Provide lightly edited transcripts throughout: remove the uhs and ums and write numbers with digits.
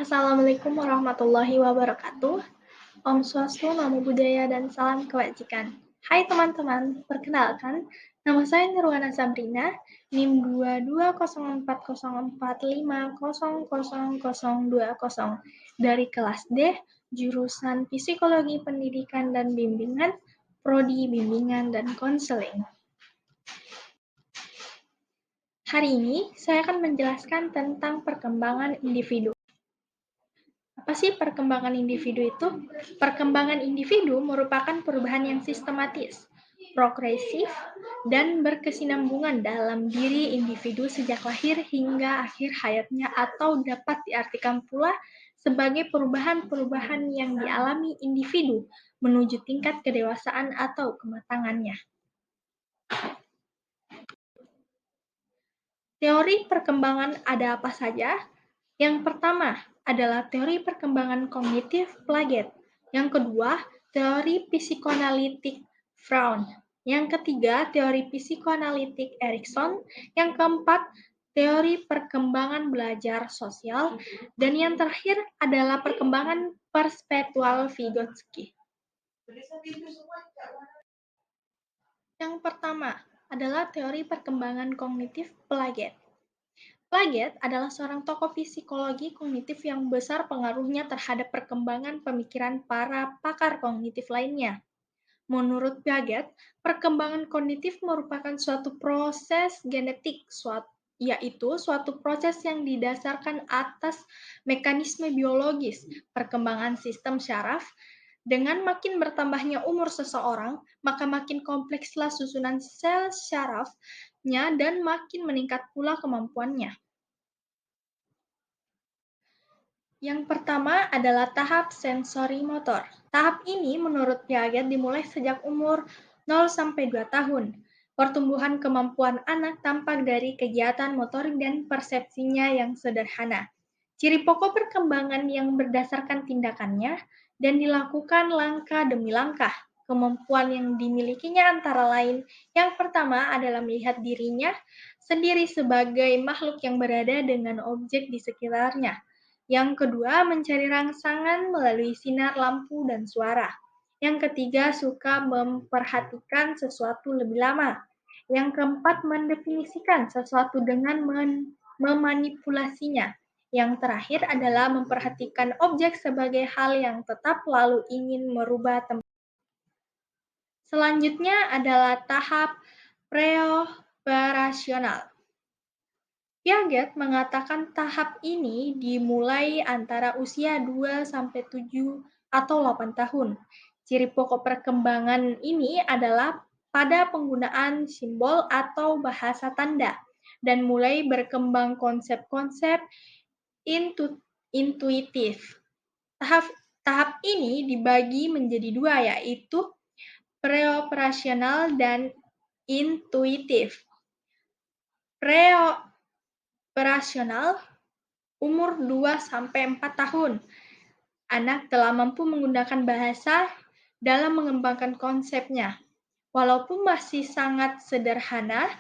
Assalamualaikum warahmatullahi wabarakatuh. Om Swastiastu, Namo Buddhaya, dan salam kebajikan. Hai teman-teman, perkenalkan, nama saya Nirwana Sabrina, NIM 220404500020 dari kelas D, jurusan Psikologi Pendidikan dan Bimbingan, Prodi Bimbingan dan Konseling. Hari ini, saya akan menjelaskan tentang perkembangan individu. Apa sih perkembangan individu itu? Perkembangan individu merupakan perubahan yang sistematis, progresif, dan berkesinambungan dalam diri individu sejak lahir hingga akhir hayatnya, atau dapat diartikan pula sebagai perubahan-perubahan yang dialami individu menuju tingkat kedewasaan atau kematangannya. Teori perkembangan ada apa saja? Yang pertama adalah teori perkembangan kognitif Piaget. Yang kedua, teori psikoanalitik Freud. Yang ketiga, teori psikoanalitik Erikson. Yang keempat, teori perkembangan belajar sosial. Dan yang terakhir adalah perkembangan perspektual Vygotsky. Yang pertama adalah teori perkembangan kognitif Piaget. Piaget adalah seorang tokoh psikologi kognitif yang besar pengaruhnya terhadap perkembangan pemikiran para pakar kognitif lainnya. Menurut Piaget, perkembangan kognitif merupakan suatu proses genetik, yaitu suatu proses yang didasarkan atas mekanisme biologis, perkembangan sistem syaraf. Dengan makin bertambahnya umur seseorang, maka makin komplekslah susunan sel syarafnya dan makin meningkat pula kemampuannya. Yang pertama adalah tahap sensori motor. Tahap ini menurut Piaget dimulai sejak umur 0-2 tahun. Pertumbuhan kemampuan anak tampak dari kegiatan motorik dan persepsinya yang sederhana. Ciri pokok perkembangan yang berdasarkan tindakannya dan dilakukan langkah demi langkah. Kemampuan yang dimilikinya antara lain, yang pertama adalah melihat dirinya sendiri sebagai makhluk yang berada dengan objek di sekitarnya. Yang kedua, mencari rangsangan melalui sinar lampu dan suara. Yang ketiga, suka memperhatikan sesuatu lebih lama. Yang keempat, mendefinisikan sesuatu dengan memanipulasinya. Yang terakhir adalah memperhatikan objek sebagai hal yang tetap lalu ingin merubah tempat. Selanjutnya adalah tahap preoperasional. Piaget mengatakan tahap ini dimulai antara usia 2-7 atau 8 tahun. Ciri pokok perkembangan ini adalah pada penggunaan simbol atau bahasa tanda, dan mulai berkembang konsep-konsep intuitif. Tahap ini dibagi menjadi dua, yaitu preoperasional dan intuitif. Preoperasional, umur 2-4 tahun. Anak telah mampu menggunakan bahasa dalam mengembangkan konsepnya. Walaupun masih sangat sederhana,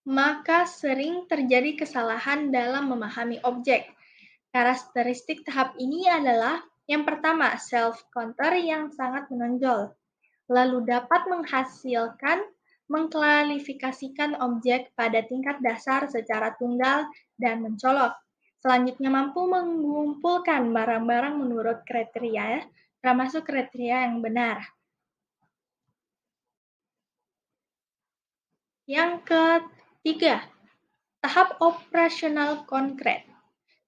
maka sering terjadi kesalahan dalam memahami objek. Karakteristik tahap ini adalah yang pertama, self-counter yang sangat menonjol, lalu dapat mengklasifikasikan objek pada tingkat dasar secara tunggal dan mencolok. Selanjutnya mampu mengumpulkan barang-barang menurut kriteria, termasuk kriteria yang benar. Yang ketiga, tahap operasional konkret.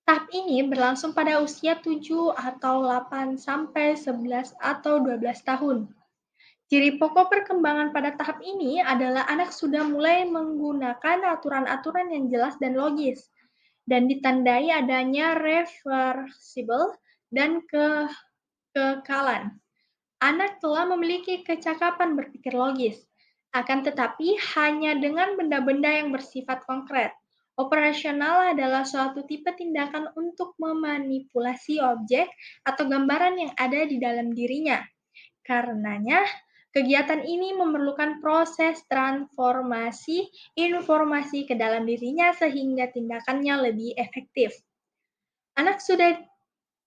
Tahap ini berlangsung pada usia 7 atau 8 sampai 11 atau 12 tahun. Ciri pokok perkembangan pada tahap ini adalah anak sudah mulai menggunakan aturan-aturan yang jelas dan logis, dan ditandai adanya reversible dan kekekalan. Anak telah memiliki kecakapan berpikir logis, akan tetapi hanya dengan benda-benda yang bersifat konkret. Operasional adalah suatu tipe tindakan untuk memanipulasi objek atau gambaran yang ada di dalam dirinya. Karenanya, kegiatan ini memerlukan proses transformasi informasi ke dalam dirinya sehingga tindakannya lebih efektif. Anak sudah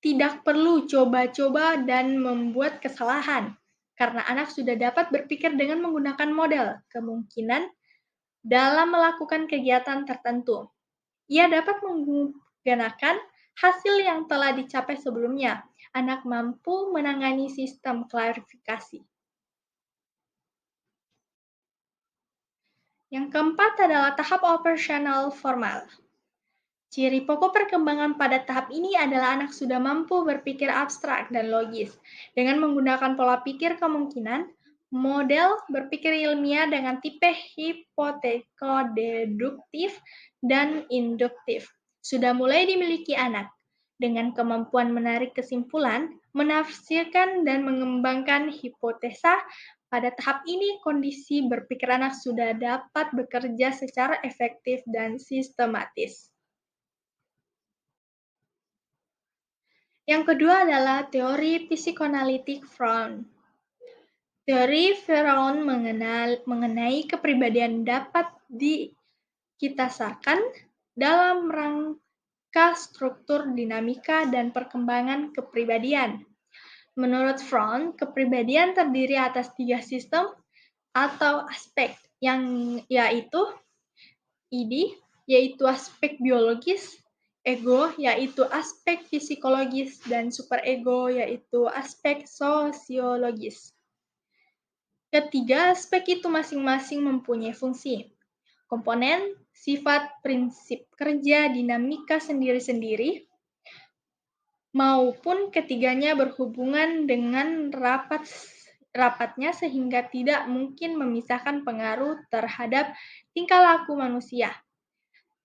tidak perlu coba-coba dan membuat kesalahan, karena anak sudah dapat berpikir dengan menggunakan model kemungkinan dalam melakukan kegiatan tertentu. Ia dapat menggunakan hasil yang telah dicapai sebelumnya. Anak mampu menangani sistem klarifikasi. Yang keempat adalah tahap operasional formal. Ciri pokok perkembangan pada tahap ini adalah anak sudah mampu berpikir abstrak dan logis dengan menggunakan pola pikir kemungkinan, model berpikir ilmiah dengan tipe hipoteko-deduktif dan induktif. Sudah mulai dimiliki anak dengan kemampuan menarik kesimpulan, menafsirkan dan mengembangkan hipotesa. Pada tahap ini, kondisi berpikir anak sudah dapat bekerja secara efektif dan sistematis. Yang kedua adalah teori psikoanalitik Freud. Teori Freud mengenai kepribadian dapat dikitasarkan dalam rangka struktur dinamika dan perkembangan kepribadian. Menurut Freud, kepribadian terdiri atas 3 sistem atau aspek, yang yaitu id, yaitu aspek biologis, ego, yaitu aspek psikologis, dan superego, yaitu aspek sosiologis. Ketiga aspek itu masing-masing mempunyai fungsi, komponen, sifat, prinsip kerja, dinamika sendiri-sendiri, maupun ketiganya berhubungan dengan rapatnya sehingga tidak mungkin memisahkan pengaruh terhadap tingkah laku manusia.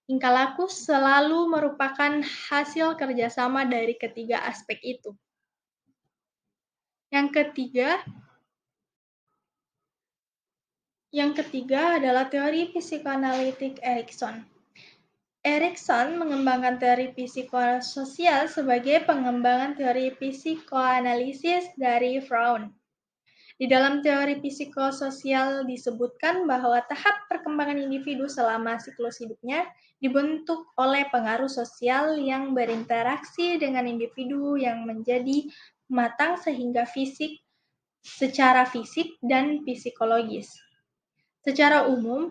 Tingkah laku selalu merupakan hasil kerjasama dari ketiga aspek itu. Yang ketiga adalah teori psikoanalitik Erikson. Erikson mengembangkan teori psikososial sebagai pengembangan teori psikoanalisis dari Freud. Di dalam teori psikososial disebutkan bahwa tahap perkembangan individu selama siklus hidupnya dibentuk oleh pengaruh sosial yang berinteraksi dengan individu yang menjadi matang secara fisik dan psikologis. Secara umum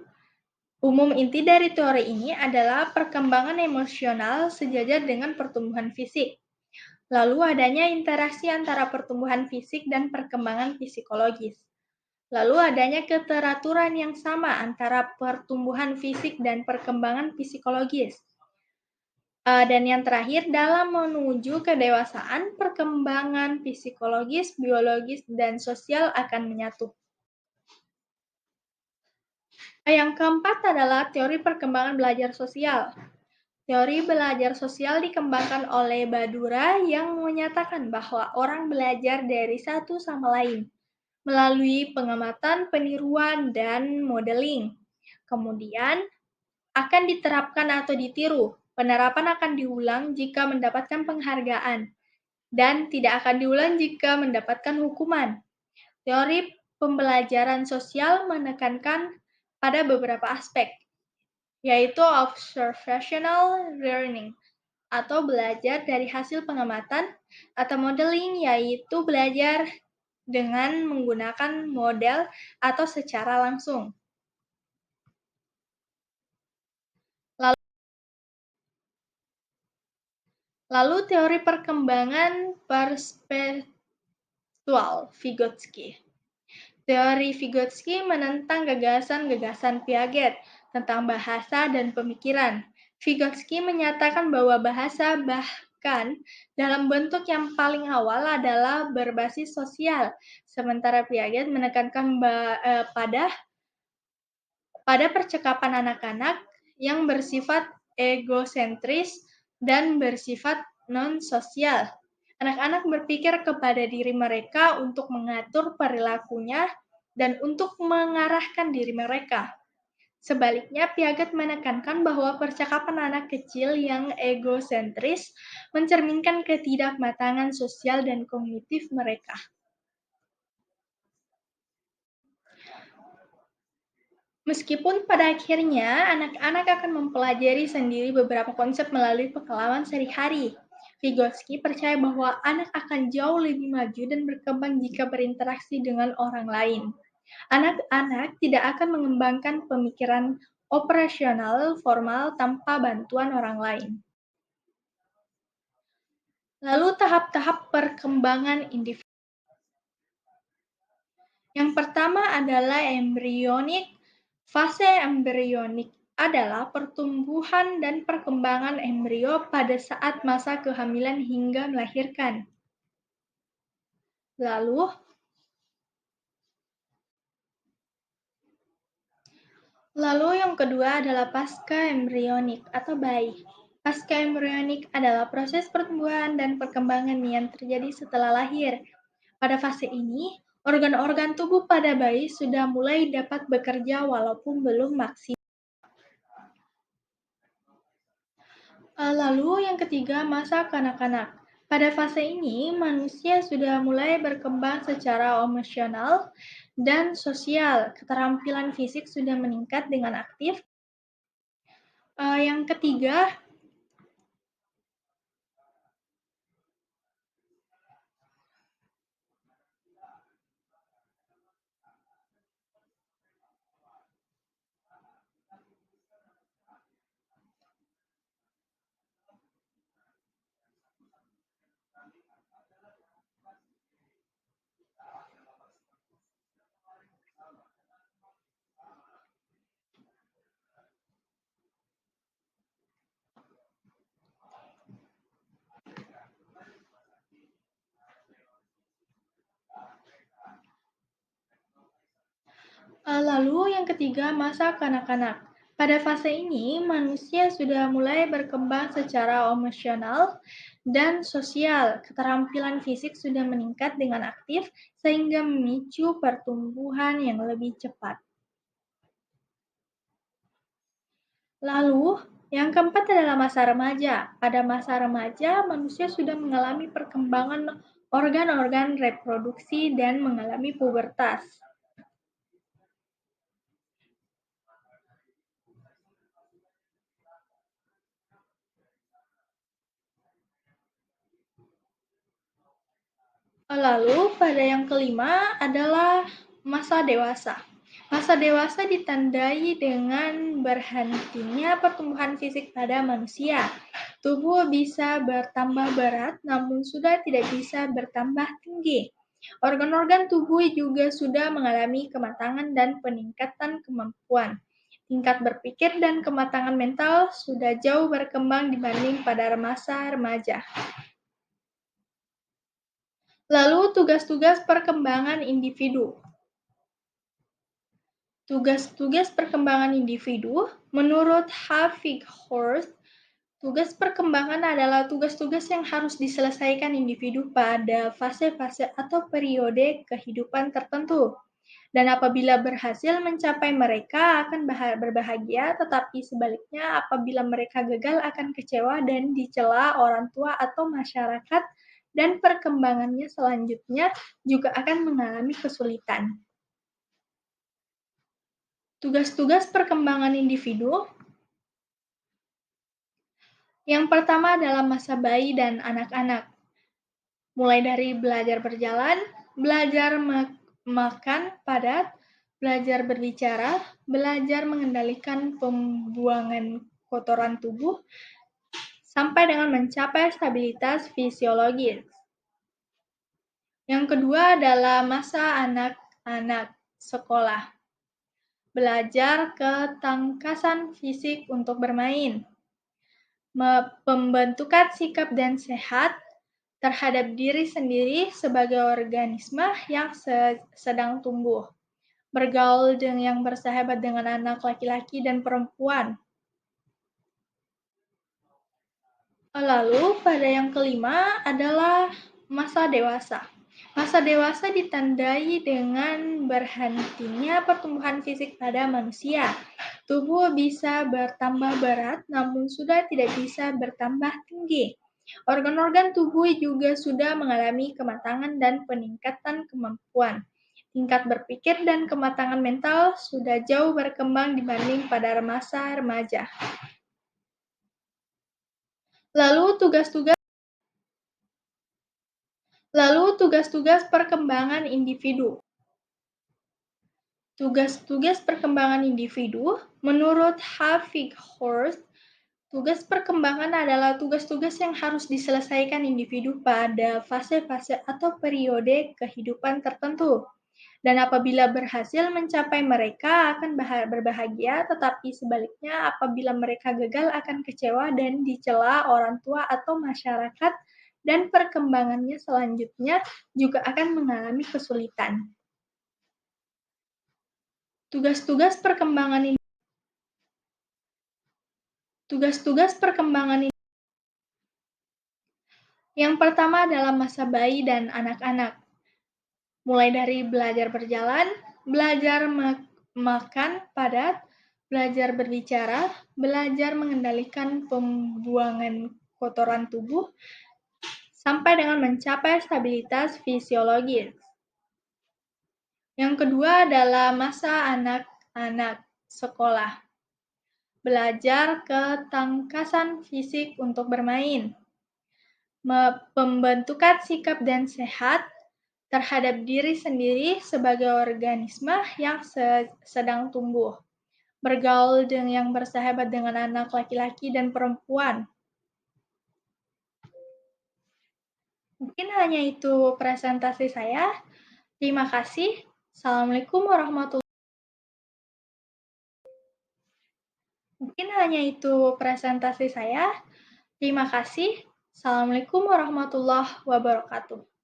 inti dari teori ini adalah perkembangan emosional sejajar dengan pertumbuhan fisik. Lalu adanya interaksi antara pertumbuhan fisik dan perkembangan psikologis. Lalu adanya keteraturan yang sama antara pertumbuhan fisik dan perkembangan psikologis. Dan yang terakhir, dalam menuju kedewasaan, perkembangan psikologis, biologis, dan sosial akan menyatu. Yang keempat adalah teori perkembangan belajar sosial. Teori belajar sosial dikembangkan oleh Badura yang menyatakan bahwa orang belajar dari satu sama lain melalui pengamatan, peniruan, dan modeling. Kemudian akan diterapkan atau ditiru. Penerapan akan diulang jika mendapatkan penghargaan dan tidak akan diulang jika mendapatkan hukuman. Teori pembelajaran sosial menekankan pada beberapa aspek, yaitu observational learning, atau belajar dari hasil pengamatan, atau modeling, yaitu belajar dengan menggunakan model atau secara langsung. Lalu teori perkembangan perspektual Vygotsky. Teori Vygotsky menentang gagasan-gagasan Piaget tentang bahasa dan pemikiran. Vygotsky menyatakan bahwa bahasa bahkan dalam bentuk yang paling awal adalah berbasis sosial, sementara Piaget menekankan pada percakapan anak-anak yang bersifat egosentris dan bersifat non-sosial. Anak-anak berpikir kepada diri mereka untuk mengatur perilakunya dan untuk mengarahkan diri mereka. Sebaliknya, Piaget menekankan bahwa percakapan anak kecil yang egosentris mencerminkan ketidakmatangan sosial dan kognitif mereka. Meskipun pada akhirnya anak-anak akan mempelajari sendiri beberapa konsep melalui pengalaman sehari-hari, Vygotsky percaya bahwa anak akan jauh lebih maju dan berkembang jika berinteraksi dengan orang lain. Anak-anak tidak akan mengembangkan pemikiran operasional formal tanpa bantuan orang lain. Lalu tahap-tahap perkembangan individu. Yang pertama adalah embrionik. Fase embrionik adalah pertumbuhan dan perkembangan embrio pada saat masa kehamilan hingga melahirkan. Lalu yang kedua adalah pasca embrionik atau bayi. Pasca embrionik adalah proses pertumbuhan dan perkembangan yang terjadi setelah lahir. Pada fase ini, organ-organ tubuh pada bayi sudah mulai dapat bekerja walaupun belum maksimal. Lalu yang ketiga, masa kanak-kanak. Pada fase ini, manusia sudah mulai berkembang secara emosional dan sosial. Keterampilan fisik sudah meningkat dengan aktif. Yang ketiga, masa kanak-kanak. Pada fase ini, manusia sudah mulai berkembang secara emosional dan sosial. Keterampilan fisik sudah meningkat dengan aktif, sehingga memicu pertumbuhan yang lebih cepat. Lalu, yang keempat adalah masa remaja. Pada masa remaja, manusia sudah mengalami perkembangan organ-organ reproduksi dan mengalami pubertas. Lalu, pada yang kelima adalah masa dewasa. Masa dewasa ditandai dengan berhentinya pertumbuhan fisik pada manusia. Tubuh bisa bertambah berat, namun sudah tidak bisa bertambah tinggi. Organ-organ tubuh juga sudah mengalami kematangan dan peningkatan kemampuan. Tingkat berpikir dan kematangan mental sudah jauh berkembang dibanding pada masa remaja. Lalu tugas-tugas perkembangan individu. Tugas-tugas perkembangan individu, menurut Havighorst, tugas perkembangan adalah tugas-tugas yang harus diselesaikan individu pada fase-fase atau periode kehidupan tertentu. Dan apabila berhasil mencapai mereka akan berbahagia, tetapi sebaliknya apabila mereka gagal akan kecewa dan dicela orang tua atau masyarakat, dan perkembangannya selanjutnya juga akan mengalami kesulitan. Tugas-tugas perkembangan individu. Yang pertama adalah masa bayi dan anak-anak. Mulai dari belajar berjalan, belajar makan padat, belajar berbicara, belajar mengendalikan pembuangan kotoran tubuh, sampai dengan mencapai stabilitas fisiologis. Yang kedua adalah masa anak-anak sekolah. Belajar ketangkasan fisik untuk bermain. Pembentukan sikap dan sehat terhadap diri sendiri sebagai organisme yang sedang tumbuh. Bergaul yang bersahabat dengan anak laki-laki dan perempuan. Lalu pada yang kelima adalah masa dewasa. Masa dewasa ditandai dengan berhentinya pertumbuhan fisik pada manusia. Tubuh bisa bertambah berat, namun sudah tidak bisa bertambah tinggi. Organ-organ tubuh juga sudah mengalami kematangan dan peningkatan kemampuan. Tingkat berpikir dan kematangan mental sudah jauh berkembang dibanding pada masa remaja. Lalu tugas-tugas Lalu tugas-tugas perkembangan individu. Tugas-tugas perkembangan individu, menurut Havik Horst, tugas perkembangan adalah tugas-tugas yang harus diselesaikan individu pada fase-fase atau periode kehidupan tertentu. Dan apabila berhasil mencapai mereka akan berbahagia, tetapi sebaliknya apabila mereka gagal akan kecewa dan dicela orang tua atau masyarakat, dan perkembangannya selanjutnya juga akan mengalami kesulitan. Tugas-tugas perkembangan yang pertama adalah masa bayi dan anak-anak. Mulai dari belajar berjalan, belajar makan padat, belajar berbicara, belajar mengendalikan pembuangan kotoran tubuh, sampai dengan mencapai stabilitas fisiologis. Yang kedua adalah masa anak-anak sekolah. Belajar ketangkasan fisik untuk bermain, pembentukan sikap dan sehat terhadap diri sendiri sebagai organisme yang sedang tumbuh, bergaul yang bersahabat dengan anak laki-laki dan perempuan. Mungkin hanya itu presentasi saya. Terima kasih. Assalamualaikum warahmatullahi Mungkin hanya itu presentasi saya. Terima kasih. Assalamualaikum warahmatullahi wabarakatuh.